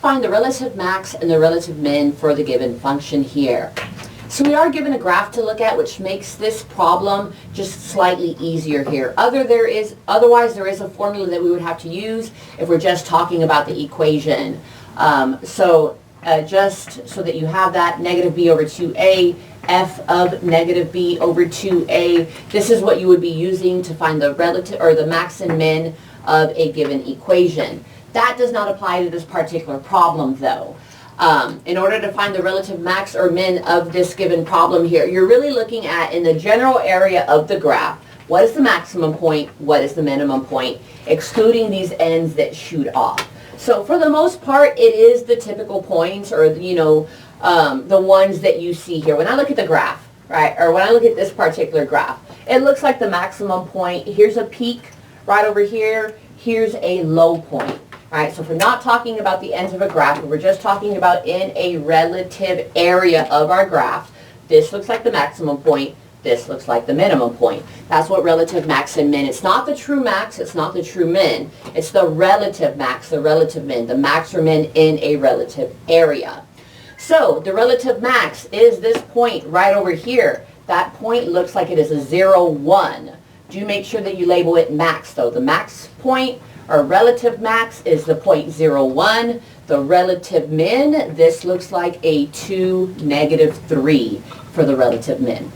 find the relative max and the relative min for the given function here. So we are given a graph to look at, which makes this problem just slightly easier here. Otherwise, there is a formula that we would have to use if we're just talking about the equation. Just so that you have that, negative b over 2a, f of negative b over 2a. This is what you would be using to find the relative or the max and min of a given equation. That does not apply to this particular problem though. In order to find the relative max or min of this given problem here, you're really looking at, in the general area of the graph, what is the maximum point, what is the minimum point, excluding these ends that shoot off. So for the most part, it is the typical points, or the ones that you see here. When I look at the graph, right, or when I look at this particular graph, it looks like the maximum point. Here's a peak right over here. Here's a low point. Right, so if we're not talking about the ends of a graph, we're just talking about in a relative area of our graph, this looks like the maximum point, this looks like the minimum point. That's what relative max and min. It's not the true max, it's not the true min. It's the relative max, the relative min, the max or min in a relative area. So the relative max is this point right over here. That point looks like it is a 0, 1. Do make sure that you label it max though. The max point, our relative max, is the 0.01. The relative min, this looks like a 2, -3 for the relative min.